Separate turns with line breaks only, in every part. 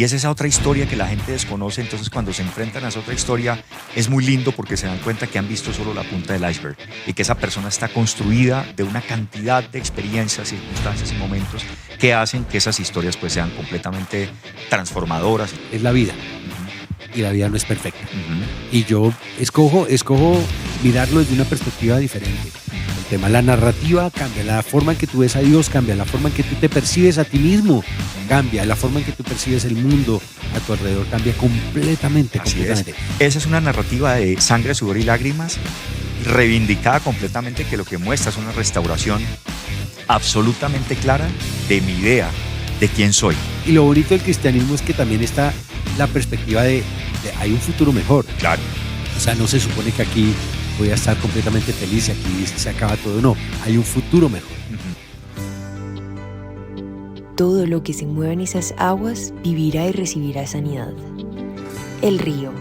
Y es esa otra historia que la gente desconoce, entonces cuando se enfrentan a esa otra historia es muy lindo porque se dan cuenta que han visto solo la punta del iceberg y que esa persona está construida de una cantidad de experiencias, circunstancias y momentos que hacen que esas historias pues sean completamente transformadoras.
Es la vida. Y la vida no es perfecta. Y yo escojo mirarlo desde una perspectiva diferente. El tema, la narrativa cambia, la forma en que tú ves a Dios cambia, la forma en que tú te percibes a ti mismo cambia, la forma en que tú percibes el mundo a tu alrededor cambia completamente.
Esa es una narrativa de sangre, sudor y lágrimas, reivindicada completamente, que lo que muestra es una restauración absolutamente clara de mi idea de quién soy.
Y lo bonito del cristianismo es que también está la perspectiva de hay un futuro mejor.
Claro.
O sea, no se supone que aquí voy a estar completamente feliz y aquí se acaba todo. No, hay un futuro mejor.
Todo lo que se mueva en esas aguas vivirá y recibirá sanidad. El Río,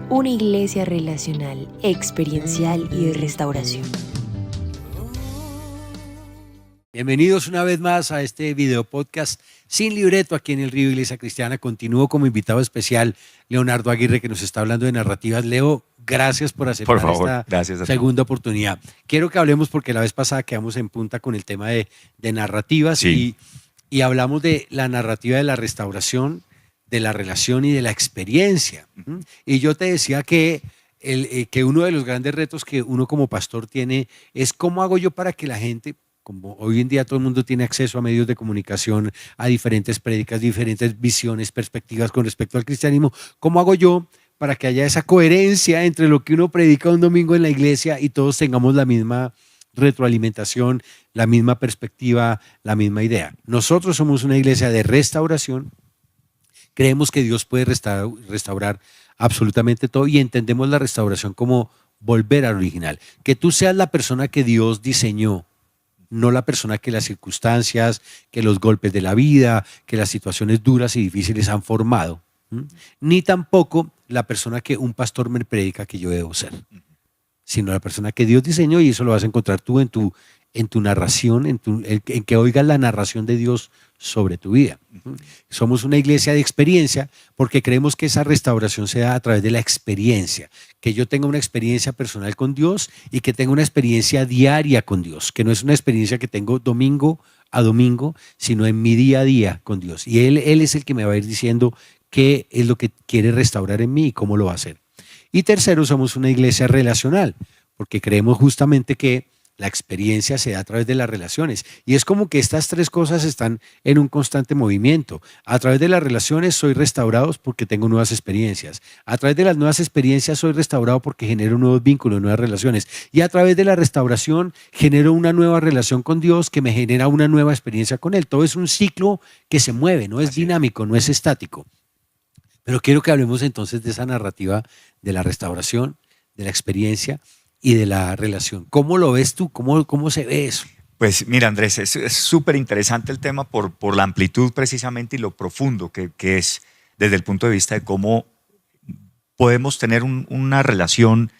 una iglesia relacional, experiencial y de restauración.
Bienvenidos una vez más a este video podcast sin libreto aquí en el Río Iglesia Cristiana. Continúo como invitado especial Leonardo Aguirre, que nos está hablando de narrativas. Leo, gracias por aceptar esta segunda oportunidad. Quiero que hablemos porque la vez pasada quedamos en punta con el tema de narrativas,
sí.
y hablamos de la narrativa de la restauración, de la relación y de la experiencia. Y yo te decía que uno de los grandes retos que uno como pastor tiene es cómo hago yo para que la gente, como hoy en día todo el mundo tiene acceso a medios de comunicación, a diferentes prédicas, diferentes visiones, perspectivas con respecto al cristianismo, ¿cómo hago yo para que haya esa coherencia entre lo que uno predica un domingo en la iglesia y todos tengamos la misma retroalimentación, la misma perspectiva, la misma idea? Nosotros somos una iglesia de restauración, creemos que Dios puede restaurar absolutamente todo y entendemos la restauración como volver al original, que tú seas la persona que Dios diseñó, no la persona que las circunstancias, que los golpes de la vida, que las situaciones duras y difíciles han formado, ni tampoco la persona que un pastor me predica que yo debo ser, sino la persona que Dios diseñó, y eso lo vas a encontrar tú en tu narración, en que oigas la narración de Dios sobre tu vida. Somos una iglesia de experiencia porque creemos que esa restauración se da a través de la experiencia, que yo tenga una experiencia personal con Dios y que tenga una experiencia diaria con Dios, que no es una experiencia que tengo domingo a domingo, sino en mi día a día con Dios. Y Él es el que me va a ir diciendo qué es lo que quiere restaurar en mí y cómo lo va a hacer. Y tercero, somos una iglesia relacional, porque creemos justamente que la experiencia se da a través de las relaciones. Y es como que estas tres cosas están en un constante movimiento. A través de las relaciones soy restaurado porque tengo nuevas experiencias. A través de las nuevas experiencias soy restaurado porque genero nuevos vínculos, nuevas relaciones. Y a través de la restauración genero una nueva relación con Dios que me genera una nueva experiencia con Él. Todo es un ciclo que se mueve, no es dinámico, no es estático. Pero quiero que hablemos entonces de esa narrativa de la restauración, de la experiencia y de la relación. ¿Cómo lo ves tú? ¿Cómo se ve eso?
Pues mira, Andrés, es súper interesante el tema por la amplitud precisamente y lo profundo que es desde el punto de vista de cómo podemos tener una relación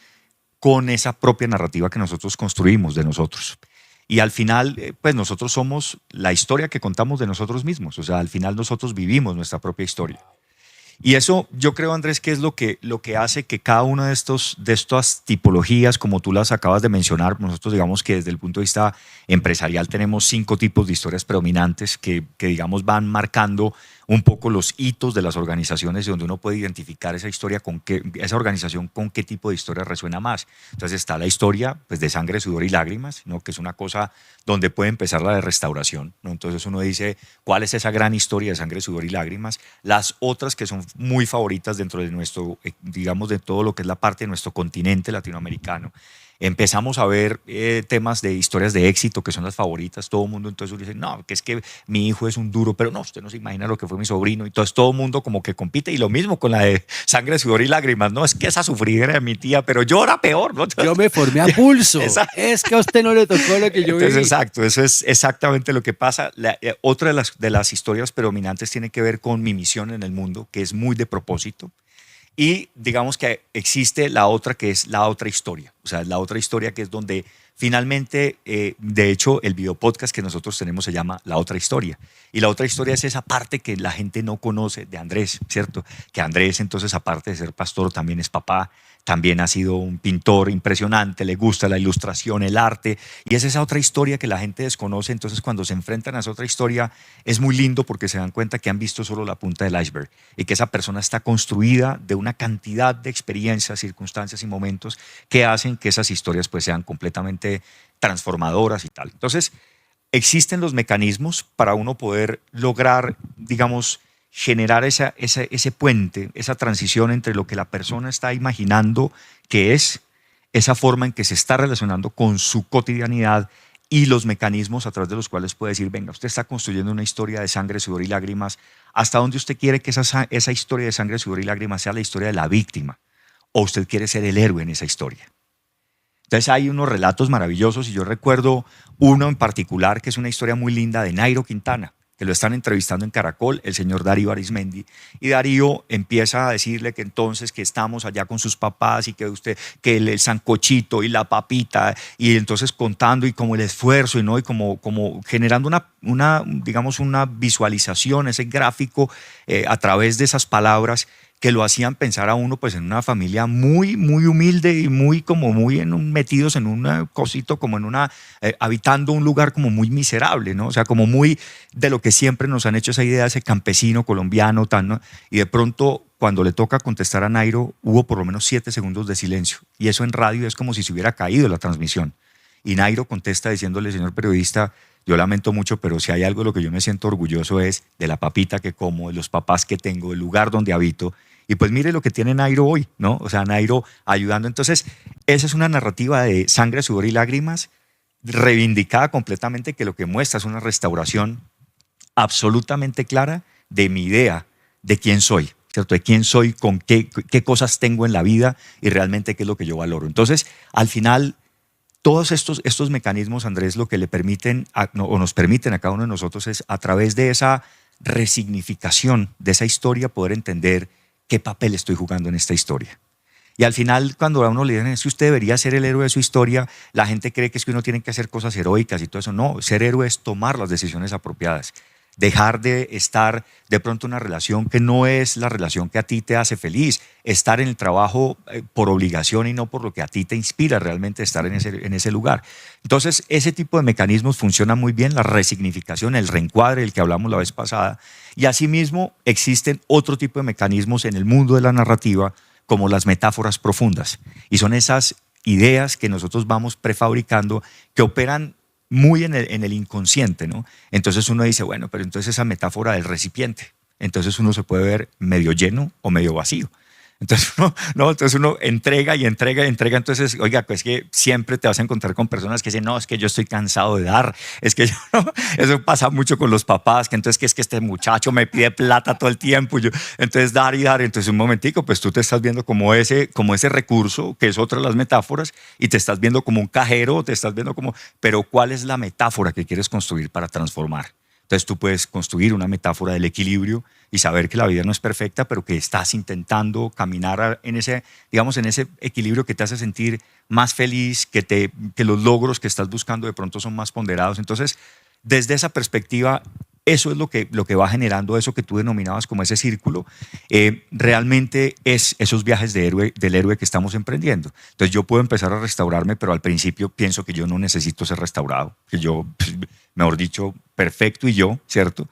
con esa propia narrativa que nosotros construimos de nosotros. Y al final, pues nosotros somos la historia que contamos de nosotros mismos. O sea, al final nosotros vivimos nuestra propia historia. Y eso yo creo, Andrés, que es lo que hace que cada una de estas tipologías, como tú las acabas de mencionar, nosotros digamos que desde el punto de vista empresarial tenemos 5 tipos de historias predominantes que digamos van marcando un poco los hitos de las organizaciones, donde uno puede identificar esa historia esa organización con qué tipo de historia resuena más. Entonces está la historia pues, de sangre, sudor y lágrimas, ¿no? Que es una cosa donde puede empezar la de restauración, ¿no? Entonces uno dice, ¿cuál es esa gran historia de sangre, sudor y lágrimas? Las otras que son muy favoritas dentro de nuestro, digamos, de todo lo que es la parte de nuestro continente latinoamericano. Empezamos a ver temas de historias de éxito que son las favoritas, todo el mundo entonces dice, no, que es que mi hijo es un duro, pero no, usted no se imagina lo que fue mi sobrino, y entonces todo el mundo como que compite, y lo mismo con la de sangre, sudor y lágrimas, no, es que esa sufridera de mi tía, pero yo era peor, ¿no?
Yo me formé a pulso, es que a usted no le tocó lo que yo viví.
Exacto, eso es exactamente lo que pasa. Otra de las historias predominantes tiene que ver con mi misión en el mundo, que es muy de propósito. Y digamos que existe la otra que es la otra historia, o sea, la otra historia que es donde finalmente, de hecho, el video podcast que nosotros tenemos se llama La Otra Historia. Y la otra historia es esa parte que la gente no conoce de Andrés, ¿cierto? Que Andrés, entonces, aparte de ser pastor, también es papá, también ha sido un pintor impresionante, le gusta la ilustración, el arte, y es esa otra historia que la gente desconoce. Entonces, cuando se enfrentan a esa otra historia, es muy lindo porque se dan cuenta que han visto solo la punta del iceberg y que esa persona está construida de una cantidad de experiencias, circunstancias y momentos que hacen que esas historias pues sean completamente transformadoras y tal. Entonces, existen los mecanismos para uno poder lograr, digamos, generar ese puente, esa transición entre lo que la persona está imaginando que es, esa forma en que se está relacionando con su cotidianidad y los mecanismos a través de los cuales puede decir, venga, usted está construyendo una historia de sangre, sudor y lágrimas, ¿hasta dónde usted quiere que esa historia de sangre, sudor y lágrimas sea la historia de la víctima? ¿O usted quiere ser el héroe en esa historia? Entonces hay unos relatos maravillosos y yo recuerdo uno en particular que es una historia muy linda de Nairo Quintana, que lo están entrevistando en Caracol, el señor Darío Arizmendi, y Darío empieza a decirle que entonces que estamos allá con sus papás y que usted, que el sancochito y la papita, y entonces contando y como el esfuerzo y no y como generando digamos una visualización, ese gráfico a través de esas palabras que lo hacían pensar a uno pues en una familia muy, muy humilde y muy metidos en un cosito, como en habitando un lugar como muy miserable, ¿no? O sea, como muy de lo que siempre nos han hecho esa idea, ese campesino colombiano, tal, ¿no? Y de pronto, cuando le toca contestar a Nairo, hubo por lo menos 7 segundos de silencio. Y eso en radio es como si se hubiera caído la transmisión. Y Nairo contesta diciéndole, señor periodista, yo lamento mucho, pero si hay algo de lo que yo me siento orgulloso es de la papita que como, de los papás que tengo, del lugar donde habito. Y pues mire lo que tiene Nairo hoy, ¿no? O sea, Nairo ayudando. Entonces, esa es una narrativa de sangre, sudor y lágrimas, reivindicada completamente, que lo que muestra es una restauración absolutamente clara de mi idea de quién soy, ¿cierto? De quién soy, con qué cosas tengo en la vida y realmente qué es lo que yo valoro. Entonces, al final, todos estos mecanismos, Andrés, lo que le permiten o nos permiten a cada uno de nosotros es, a través de esa resignificación de esa historia, poder entender qué papel estoy jugando en esta historia. Y al final, cuando a uno le dicen, es que usted debería ser el héroe de su historia, la gente cree que es que uno tiene que hacer cosas heroicas y todo eso. No, ser héroe es tomar las decisiones apropiadas. Dejar de estar de pronto en una relación que no es la relación que a ti te hace feliz, estar en el trabajo por obligación y no por lo que a ti te inspira realmente estar en ese lugar. Entonces, ese tipo de mecanismos funcionan muy bien, la resignificación, el reencuadre del que hablamos la vez pasada, y asimismo existen otro tipo de mecanismos en el mundo de la narrativa, como las metáforas profundas, y son esas ideas que nosotros vamos prefabricando que operan muy en el inconsciente, ¿no? Entonces uno dice, bueno, pero entonces esa metáfora del recipiente, entonces uno se puede ver medio lleno o medio vacío. Entonces uno entrega y entrega y entrega. Entonces, oiga, pues que siempre te vas a encontrar con personas que dicen, no, es que yo estoy cansado de dar, es que yo no. Eso pasa mucho con los papás, que entonces que es que este muchacho me pide plata todo el tiempo, entonces dar y dar. Entonces un momentico, pues tú te estás viendo como ese recurso, que es otra de las metáforas, y te estás viendo como un cajero, te estás viendo como, pero ¿cuál es la metáfora que quieres construir para transformar? Entonces tú puedes construir una metáfora del equilibrio y saber que la vida no es perfecta, pero que estás intentando caminar en ese equilibrio que te hace sentir más feliz, que los logros que estás buscando de pronto son más ponderados. Entonces, desde esa perspectiva, eso es lo que va generando eso que tú denominabas como ese círculo. Realmente es esos viajes del héroe que estamos emprendiendo. Entonces yo puedo empezar a restaurarme, pero al principio pienso que yo no necesito ser restaurado, que yo, mejor dicho, perfecto y yo, ¿cierto?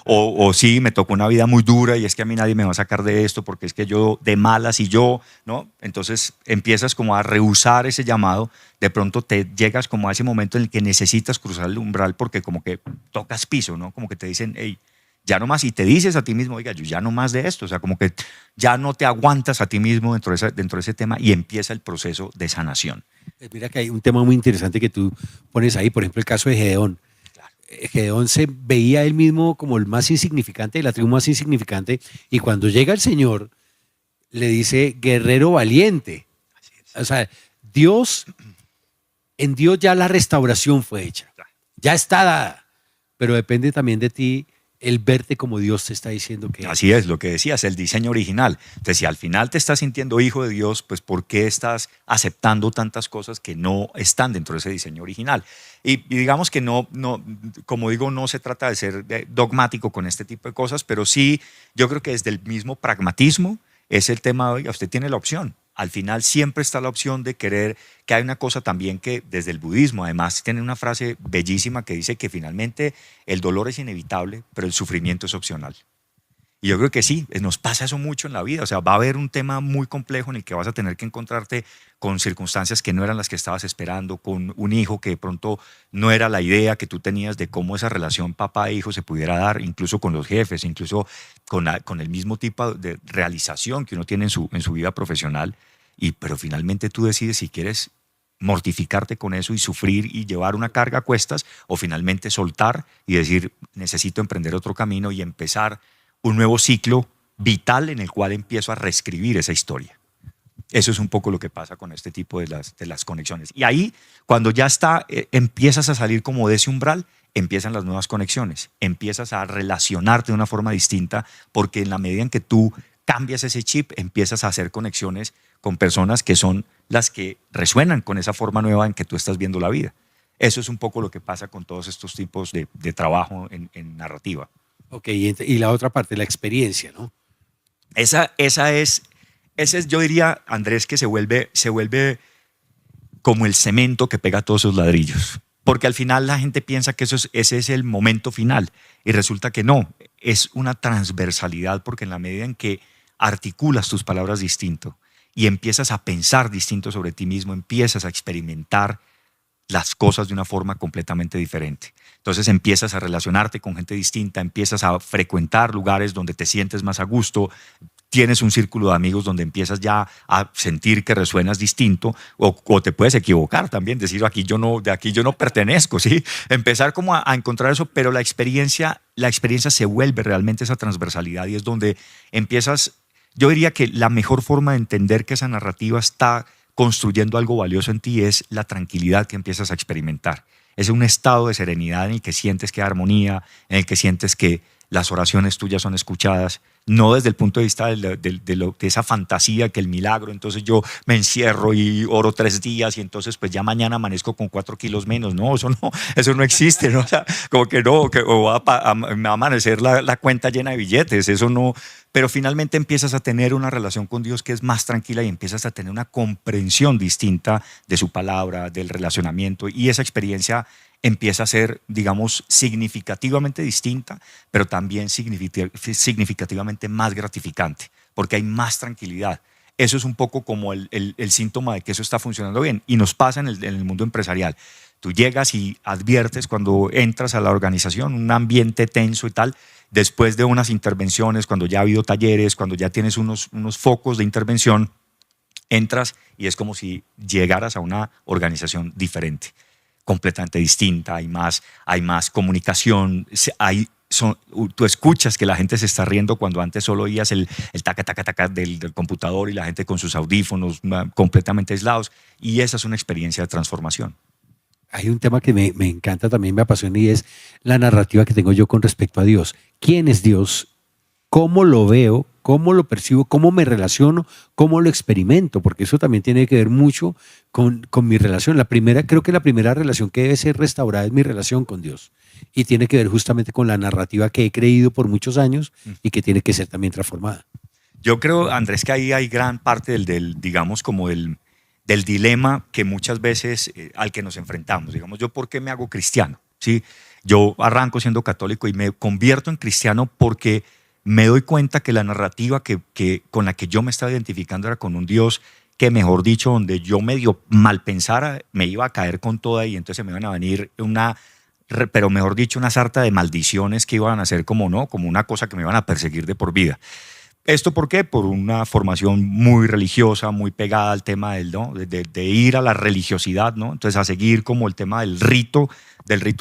O sí, me tocó una vida muy dura y es que a mí nadie me va a sacar de esto porque es que yo de malas y yo, ¿no? Entonces empiezas como a rehusar ese llamado, de pronto te llegas como a ese momento en el que necesitas cruzar el umbral porque como que tocas piso, ¿no? Como que te dicen, hey, ya no más, y te dices a ti mismo, oiga, yo ya no más de esto, o sea, como que ya no te aguantas a ti mismo dentro de ese tema y empieza el proceso de sanación.
Mira que hay un tema muy interesante que tú pones ahí, por ejemplo, el caso de Gedeón. Gedeón se veía él mismo como el más insignificante, la tribu más insignificante, y cuando llega el Señor, le dice guerrero valiente. O sea, en Dios ya la restauración fue hecha, ya está dada, pero depende también de ti el verte como Dios te está diciendo que
Así es, lo que decías, el diseño original. Entonces, si al final te estás sintiendo hijo de Dios, pues ¿por qué estás aceptando tantas cosas que no están dentro de ese diseño original? Y digamos que como digo, no se trata de ser dogmático con este tipo de cosas, pero sí, yo creo que desde el mismo pragmatismo es el tema de, oiga, usted tiene la opción. Al final siempre está la opción de querer, que hay una cosa también que desde el budismo, además tiene una frase bellísima que dice que finalmente el dolor es inevitable, pero el sufrimiento es opcional. Y yo creo que sí, nos pasa eso mucho en la vida. O sea, va a haber un tema muy complejo en el que vas a tener que encontrarte con circunstancias que no eran las que estabas esperando, con un hijo que de pronto no era la idea que tú tenías de cómo esa relación papá-hijo se pudiera dar, incluso con los jefes, incluso con el mismo tipo de realización que uno tiene en su vida profesional. Pero finalmente tú decides si quieres mortificarte con eso y sufrir y llevar una carga a cuestas, o finalmente soltar y decir, necesito emprender otro camino y empezar un nuevo ciclo vital en el cual empiezo a reescribir esa historia. Eso es un poco lo que pasa con este tipo de las conexiones. Y ahí, cuando ya empiezas a salir como de ese umbral, empiezan las nuevas conexiones, empiezas a relacionarte de una forma distinta, porque en la medida en que tú cambias ese chip, empiezas a hacer conexiones con personas que son las que resuenan con esa forma nueva en que tú estás viendo la vida. Eso es un poco lo que pasa con todos estos tipos de trabajo en narrativa.
Ok, y la otra parte, la experiencia, ¿no?
Esa es, yo diría, Andrés, que se vuelve como el cemento que pega todos esos ladrillos. Porque al final la gente piensa que ese es el momento final y resulta que no, es una transversalidad, porque en la medida en que articulas tus palabras distinto y empiezas a pensar distinto sobre ti mismo, empiezas a experimentar las cosas de una forma completamente diferente. Entonces empiezas a relacionarte con gente distinta, empiezas a frecuentar lugares donde te sientes más a gusto, tienes un círculo de amigos donde empiezas ya a sentir que resuenas distinto, o te puedes equivocar también, decir de aquí yo no pertenezco, ¿sí? Empezar como a encontrar eso, pero la experiencia se vuelve realmente esa transversalidad, y es donde empiezas. Yo diría que la mejor forma de entender que esa narrativa está construyendo algo valioso en ti es la tranquilidad que empiezas a experimentar. Es un estado de serenidad en el que sientes que hay armonía, en el que sientes que las oraciones tuyas son escuchadas, no desde el punto de vista de esa fantasía que el milagro, entonces yo me encierro y oro 3 días y entonces pues ya mañana amanezco con 4 kilos menos. No, eso no existe, ¿no? O sea, como que no, o me va a amanecer la cuenta llena de billetes, eso no. Pero finalmente empiezas a tener una relación con Dios que es más tranquila y empiezas a tener una comprensión distinta de su palabra, del relacionamiento, y esa experiencia empieza a ser, digamos, significativamente distinta, pero también significativamente más gratificante, porque hay más tranquilidad. Eso es un poco como el síntoma de que eso está funcionando bien, y nos pasa en el mundo empresarial. Tú llegas y adviertes cuando entras a la organización un ambiente tenso y tal, después de unas intervenciones, cuando ya ha habido talleres, cuando ya tienes unos focos de intervención, entras y es como si llegaras a una organización diferente, completamente distinta, hay más comunicación, tú escuchas que la gente se está riendo cuando antes solo oías el taca, taca, taca del computador y la gente con sus audífonos completamente aislados, y esa es una experiencia de transformación.
Hay un tema que me encanta, también me apasiona, y es la narrativa que tengo yo con respecto a Dios. ¿Quién es Dios? ¿Cómo lo veo? ¿Cómo lo percibo? ¿Cómo me relaciono? ¿Cómo lo experimento? Porque eso también tiene que ver mucho con mi relación. Creo que la primera relación que debe ser restaurada es mi relación con Dios. Y tiene que ver justamente con la narrativa que he creído por muchos años y que tiene que ser también transformada.
Yo creo, Andrés, que ahí hay gran parte digamos, como del dilema que muchas veces al que nos enfrentamos. Digamos, ¿yo por qué me hago cristiano? ¿Sí? Yo arranco siendo católico y me convierto en cristiano porque me doy cuenta que la narrativa con la que yo me estaba identificando era con un Dios que, mejor dicho, donde yo medio mal pensara, me iba a caer con toda, y entonces me iban a venir pero mejor dicho, una sarta de maldiciones que iban a ser como una cosa que me iban a perseguir de por vida. ¿Esto por qué? Por una formación muy religiosa, muy pegada al tema de ir a la religiosidad, ¿no? Entonces a seguir como el tema del rito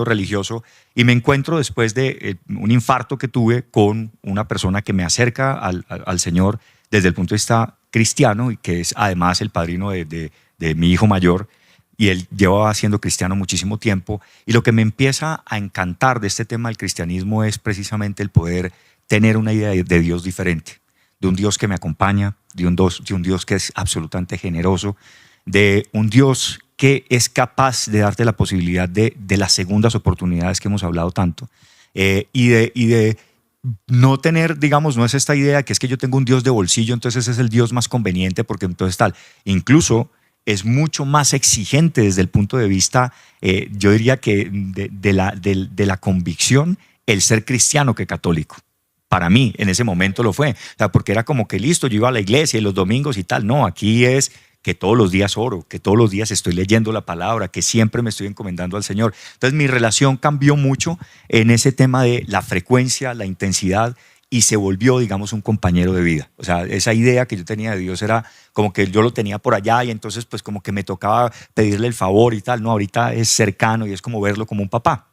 religioso, y me encuentro después de un infarto que tuve con una persona que me acerca al Señor desde el punto de vista cristiano, y que es además el padrino de mi hijo mayor. y él llevaba siendo cristiano muchísimo tiempo, y lo que me empieza a encantar de este tema del cristianismo es precisamente el poder tener una idea de Dios diferente, de un Dios que me acompaña, de un Dios que es absolutamente generoso, de un Dios que es capaz de darte la posibilidad de las segundas oportunidades que hemos hablado tanto, y de no tener, digamos, no es esta idea que es que yo tengo un Dios de bolsillo, entonces ese es el Dios más conveniente porque entonces tal, incluso es mucho más exigente desde el punto de vista, yo diría que de la convicción, el ser cristiano que católico. Para mí, en ese momento lo fue. O sea, porque era como que listo, yo iba a la iglesia y los domingos y tal. No, aquí es que todos los días oro, que todos los días estoy leyendo la palabra, que siempre me estoy encomendando al Señor. Entonces mi relación cambió mucho en ese tema de la frecuencia, la intensidad, y se volvió, digamos, un compañero de vida. O sea, esa idea que yo tenía de Dios era como que yo lo tenía por allá y entonces pues como que me tocaba pedirle el favor y tal. No, ahorita es cercano y es como verlo como un papá.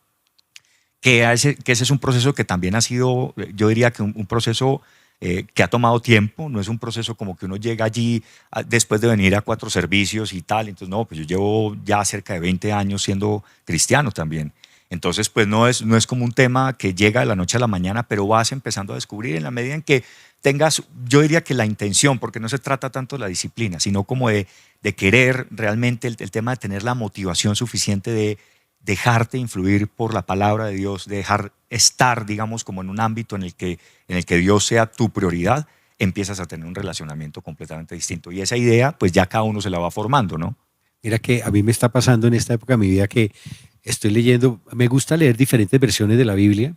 Que ese es un proceso que también ha sido, yo diría que un proceso que ha tomado tiempo, no es un proceso como que uno llega allí después de venir a 4 servicios y tal. Entonces, no, pues yo llevo ya cerca de 20 años siendo cristiano también. Entonces, pues no es como un tema que llega de la noche a la mañana, pero vas empezando a descubrir en la medida en que tengas, yo diría que la intención, porque no se trata tanto de la disciplina, sino como de querer realmente el tema de tener la motivación suficiente de dejarte influir por la palabra de Dios, de dejar estar, digamos, como en un ámbito en el que Dios sea tu prioridad, empiezas a tener un relacionamiento completamente distinto. Y esa idea, pues ya cada uno se la va formando, ¿no?
Mira que a mí me está pasando en esta época de mi vida que estoy leyendo, me gusta leer diferentes versiones de la Biblia,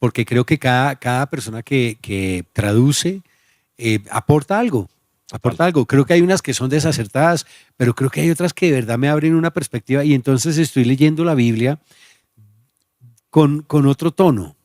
porque creo que cada persona que traduce aporta algo. Aporta algo. Creo que hay unas que son desacertadas, pero creo que hay otras que de verdad me abren una perspectiva y entonces estoy leyendo la Biblia con otro tono.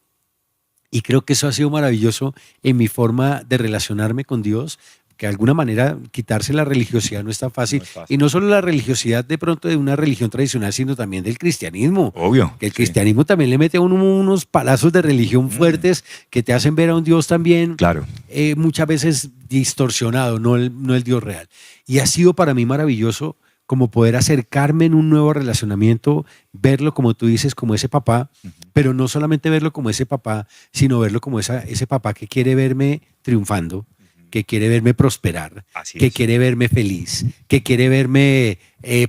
Y creo que eso ha sido maravilloso en mi forma de relacionarme con Dios, que de alguna manera quitarse la religiosidad no es tan fácil. No es fácil. Y no solo la religiosidad de pronto de una religión tradicional, sino también del cristianismo.
Obvio.
Que el cristianismo también le mete a uno unos palazos de religión fuertes que te hacen ver a un Dios también
claro.
Muchas veces distorsionado, no el Dios real. Y ha sido para mí maravilloso como poder acercarme en un nuevo relacionamiento, verlo como tú dices, como ese papá, pero no solamente verlo como ese papá, sino verlo como ese papá que quiere verme triunfando, que quiere verme prosperar, que quiere verme feliz, que quiere verme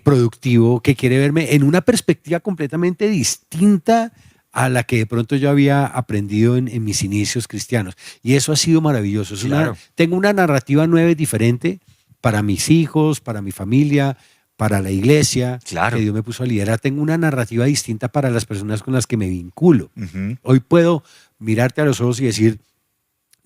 productivo, que quiere verme en una perspectiva completamente distinta a la que de pronto yo había aprendido en mis inicios cristianos. Y eso ha sido maravilloso.
Claro.
Tengo una narrativa nueva y diferente para mis hijos, para mi familia, para la iglesia,
claro.
que Dios me puso a liderar. Tengo una narrativa distinta para las personas con las que me vinculo. Hoy puedo mirarte a los ojos y decir,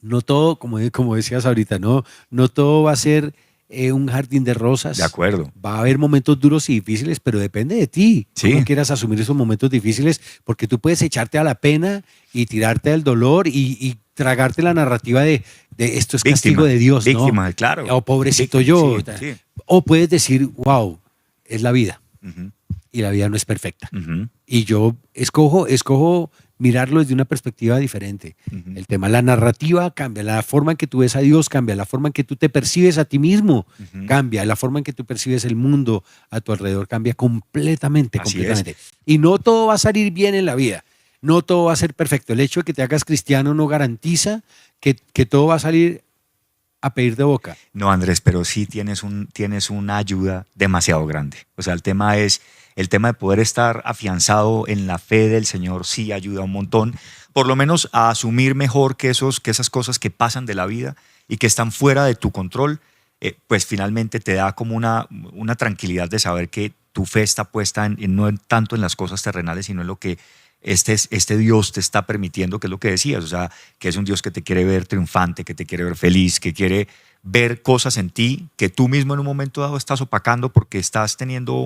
no todo, como decías ahorita, no todo va a ser un jardín de rosas.
De acuerdo.
Va a haber momentos duros y difíciles, pero depende de ti.
Sí.
Cómo quieras asumir esos momentos difíciles, porque tú puedes echarte a la pena y tirarte al dolor y tragarte la narrativa de esto es castigo de Dios,
víctima,
¿no?
Claro.
O pobrecito yo.
Sí.
O puedes decir, wow, es la vida. Y la vida no es perfecta. Y yo escojo mirarlo desde una perspectiva diferente. El tema, la narrativa cambia, la forma en que tú ves a Dios cambia, la forma en que tú te percibes a ti mismo cambia, la forma en que tú percibes el mundo a tu alrededor cambia completamente. Y no todo va a salir bien en la vida, no todo va a ser perfecto. El hecho de que te hagas cristiano no garantiza que todo va a salir a pedir de boca.
No, Andrés, pero sí tienes una ayuda demasiado grande. O sea, el tema de poder estar afianzado en la fe del Señor sí ayuda un montón, por lo menos a asumir mejor que esas cosas que pasan de la vida y que están fuera de tu control, pues finalmente te da como una tranquilidad de saber que tu fe está puesta no tanto en las cosas terrenales, sino en lo que este Dios te está permitiendo, que es lo que decías, o sea, que es un Dios que te quiere ver triunfante, que te quiere ver feliz, que quiere ver cosas en ti que tú mismo en un momento dado estás opacando porque estás teniendo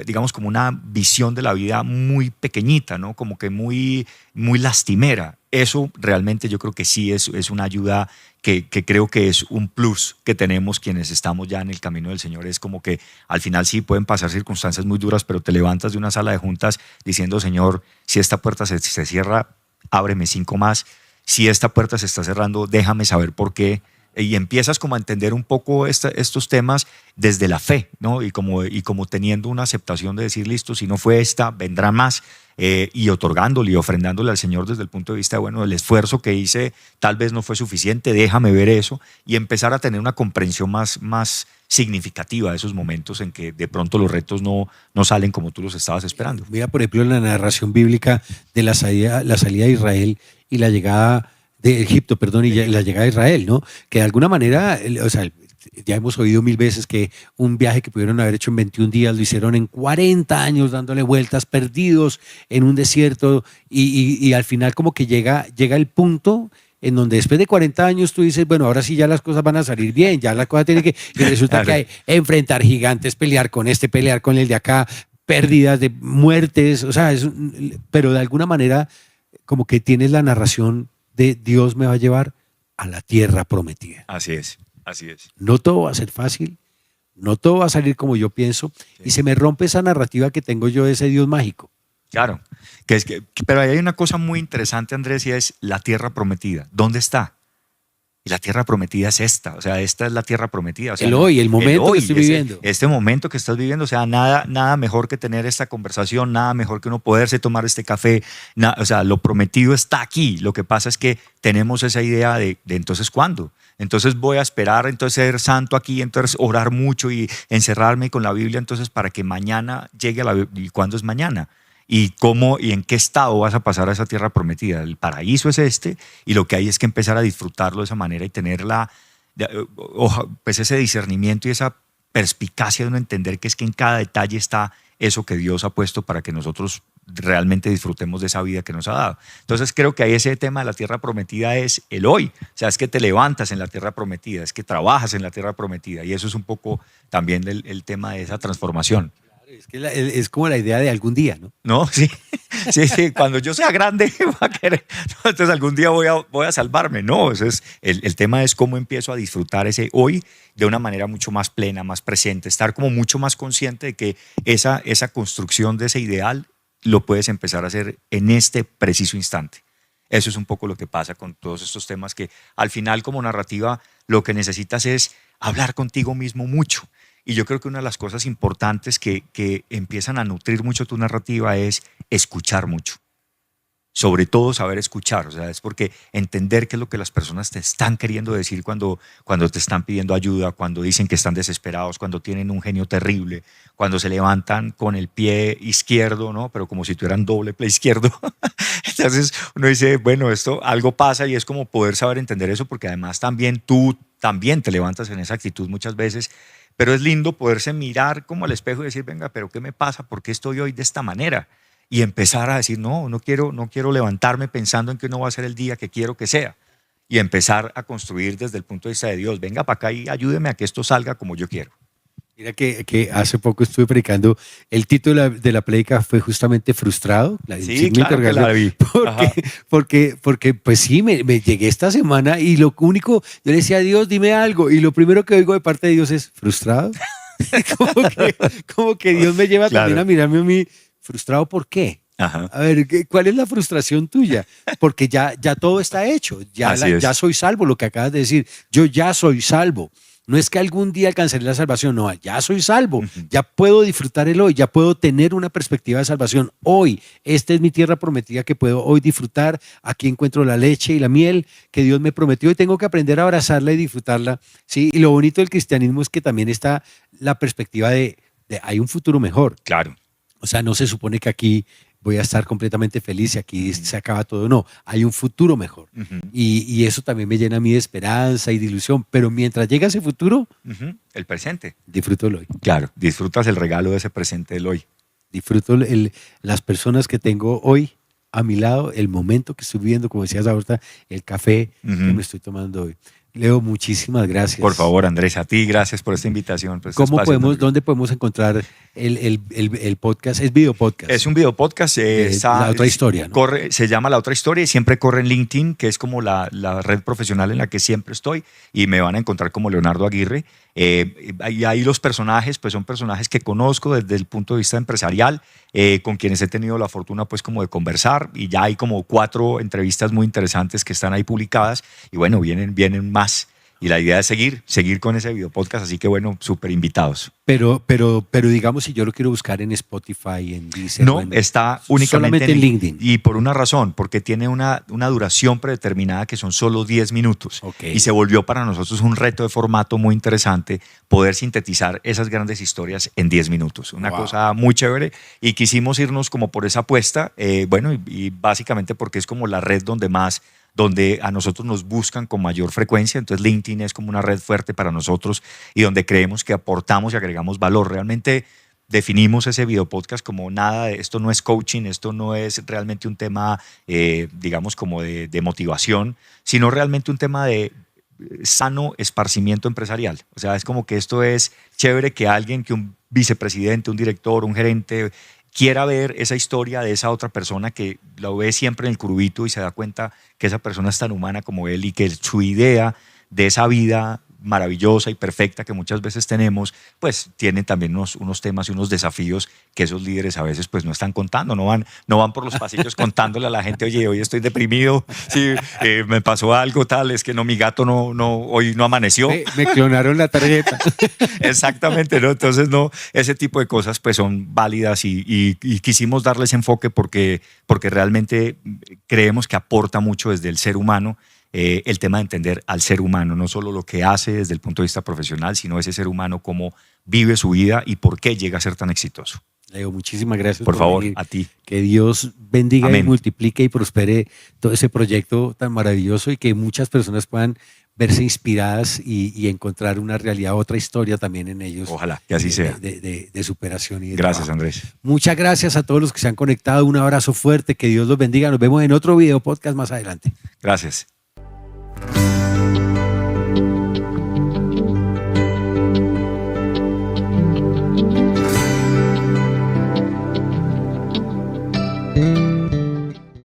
digamos como una visión de la vida muy pequeñita, ¿no? Como que muy, muy lastimera. Eso realmente yo creo que sí es una ayuda que creo que es un plus que tenemos quienes estamos ya en el camino del Señor. Es como que al final sí pueden pasar circunstancias muy duras, pero te levantas de una sala de juntas diciendo, Señor, si esta puerta se cierra, ábreme 5 más. Si esta puerta se está cerrando, déjame saber por qué. Y empiezas como a entender un poco estos temas desde la fe, ¿no? Y como teniendo una aceptación de decir, listo, si no fue esta, vendrá más, y otorgándole y ofrendándole al Señor desde el punto de vista de, bueno, el esfuerzo que hice tal vez no fue suficiente, déjame ver eso, y empezar a tener una comprensión más significativa de esos momentos en que de pronto los retos no salen como tú los estabas esperando.
Mira, por ejemplo, la narración bíblica de la salida de Israel y la llegada de Egipto, perdón, y la llegada de Israel, ¿no? Que de alguna manera, o sea, ya hemos oído 1000 veces que un viaje que pudieron haber hecho en 21 días lo hicieron en 40 años dándole vueltas, perdidos en un desierto, y al final como que llega el punto en donde después de 40 años tú dices, bueno, ahora sí ya las cosas van a salir bien, ya la cosa tiene que... Y resulta que hay enfrentar gigantes, pelear con pelear con el de acá, pérdidas de muertes, o sea, pero de alguna manera como que tienes la narración de Dios me va a llevar a la tierra prometida.
Así es, así es.
No todo va a ser fácil, no todo va a salir como yo pienso, y se me rompe esa narrativa que tengo yo de ese Dios mágico.
Claro, pero ahí hay una cosa muy interesante, Andrés, y es la tierra prometida. ¿Dónde está? Y la tierra prometida es esta, o sea, esta es la tierra prometida. O sea,
el momento que estoy viviendo.
Este momento que estás viviendo, o sea, nada mejor que tener esta conversación, nada mejor que uno poderse tomar este café, o sea, lo prometido está aquí. Lo que pasa es que tenemos esa idea de entonces, ¿cuándo? Entonces voy a esperar, entonces ser santo aquí, entonces orar mucho y encerrarme con la Biblia, entonces para que mañana llegue a la Biblia. ¿Y cuándo es mañana? Y cómo y en qué estado vas a pasar a esa tierra prometida. El paraíso es este, y lo que hay es que empezar a disfrutarlo de esa manera y tener pues ese discernimiento y esa perspicacia de uno entender que es que en cada detalle está eso que Dios ha puesto para que nosotros realmente disfrutemos de esa vida que nos ha dado. Entonces creo que ahí ese tema de la tierra prometida es el hoy. O sea, es que te levantas en la tierra prometida, es que trabajas en la tierra prometida, y eso es un poco también el tema de esa transformación.
Es que es como la idea de algún día, ¿no?
No, sí, cuando yo sea grande voy a querer, no, entonces algún día voy a salvarme. No, eso es, el tema es cómo empiezo a disfrutar ese hoy de una manera mucho más plena, más presente, estar como mucho más consciente de que esa construcción de ese ideal lo puedes empezar a hacer en este preciso instante. Eso es un poco lo que pasa con todos estos temas, que al final como narrativa lo que necesitas es hablar contigo mismo mucho. Y yo creo que una de las cosas importantes que empiezan a nutrir mucho tu narrativa es escuchar mucho. Sobre todo saber escuchar, o sea, es porque entender qué es lo que las personas te están queriendo decir cuando te están pidiendo ayuda, cuando dicen que están desesperados, cuando tienen un genio terrible, cuando se levantan con el pie izquierdo, ¿no? Pero como si tuvieran doble pie izquierdo. Entonces uno dice, bueno, esto algo pasa, y es como poder saber entender eso, porque además tú también te levantas en esa actitud muchas veces. Pero es lindo poderse mirar como al espejo y decir, venga, pero ¿qué me pasa? ¿Por qué estoy hoy de esta manera? Y empezar a decir, no quiero levantarme pensando en que no va a ser el día que quiero que sea. Y empezar a construir desde el punto de vista de Dios. Venga para acá y ayúdeme a que esto salga como yo quiero.
Mira que hace poco estuve predicando, el título de la prédica fue justamente Frustrado.
Sí, claro que la vi.
Porque pues sí, me llegué esta semana y lo único, yo le decía a Dios, dime algo, y lo primero que oigo de parte de Dios es ¿frustrado? como que Dios me lleva también a mirarme a mí, ¿frustrado por qué?
Ajá.
A ver, ¿cuál es la frustración tuya? Porque ya todo está hecho, ya soy salvo, lo que acabas de decir, yo ya soy salvo. No es que algún día alcanzaré la salvación, no, ya soy salvo, ya puedo disfrutar el hoy, ya puedo tener una perspectiva de salvación hoy. Esta es mi tierra prometida que puedo hoy disfrutar. Aquí encuentro la leche y la miel que Dios me prometió y tengo que aprender a abrazarla y disfrutarla. ¿Sí? Y lo bonito del cristianismo es que también está la perspectiva de hay un futuro mejor.
Claro.
O sea, no se supone que aquí voy a estar completamente feliz y aquí se acaba todo. No, hay un futuro mejor. Y eso también me llena a mí de esperanza y de ilusión. Pero mientras llega ese futuro,
el presente.
Disfruto el hoy.
Claro, disfrutas el regalo de ese presente del hoy.
Disfruto las personas que tengo hoy a mi lado, el momento que estoy viviendo, como decías ahorita, el café que me estoy tomando hoy. Leo, muchísimas gracias.
Por favor, Andrés, a ti gracias por esta invitación. Por este
¿Dónde podemos encontrar el podcast? ¿Es video podcast?
Es un video podcast.
La otra historia, ¿no?
Se llama La Otra Historia y siempre corre en LinkedIn, que es como la red profesional en la que siempre estoy, y me van a encontrar como Leonardo Aguirre. Y ahí los personajes, pues son personajes que conozco desde el punto de vista empresarial, con quienes he tenido la fortuna pues como de conversar, y ya hay como 4 entrevistas muy interesantes que están ahí publicadas, y bueno, vienen más. Y la idea es seguir con ese video podcast, así que bueno, súper invitados.
Pero digamos, si yo lo quiero buscar en Spotify, en Deezer,
No,
bueno,
está únicamente
solamente en LinkedIn.
Y por una razón, porque tiene una duración predeterminada que son solo 10 minutos.
Ok.
Y se volvió para nosotros un reto de formato muy interesante poder sintetizar esas grandes historias en 10 minutos. Una
Wow.
cosa muy chévere y quisimos irnos como por esa apuesta, bueno, y básicamente porque es como la red donde a nosotros nos buscan con mayor frecuencia, entonces LinkedIn es como una red fuerte para nosotros y donde creemos que aportamos y agregamos valor. Realmente definimos ese video podcast como nada, esto no es coaching, esto no es realmente un tema, digamos, como de motivación, sino realmente un tema de sano esparcimiento empresarial. O sea, es como que esto es chévere que alguien, que un vicepresidente, un director, un gerente quiera ver esa historia de esa otra persona que lo ve siempre en el curubito y se da cuenta que esa persona es tan humana como él y que su idea de esa vida maravillosa y perfecta que muchas veces tenemos, pues tienen también unos temas y unos desafíos que esos líderes a veces pues no están contando, no van por los pasillos contándole a la gente, oye, hoy estoy deprimido, sí, me pasó algo tal, es que no, mi gato hoy no amaneció.
Me clonaron la tarjeta.
Exactamente, ¿no? Entonces, no, ese tipo de cosas pues son válidas y quisimos darles enfoque porque realmente creemos que aporta mucho desde el ser humano el tema de entender al ser humano, no solo lo que hace desde el punto de vista profesional, sino ese ser humano, cómo vive su vida y por qué llega a ser tan exitoso.
Leo, muchísimas gracias.
Por favor,
venir.
a ti.
Que Dios bendiga
Amén.
y multiplique y prospere todo ese proyecto tan maravilloso y que muchas personas puedan verse inspiradas y encontrar una realidad, otra historia también en ellos.
Ojalá que así sea.
De superación y de
Gracias,
trabajo.
Andrés.
Muchas gracias a todos los que se han conectado. Un abrazo fuerte. Que Dios los bendiga. Nos vemos en otro video podcast más adelante.
Gracias.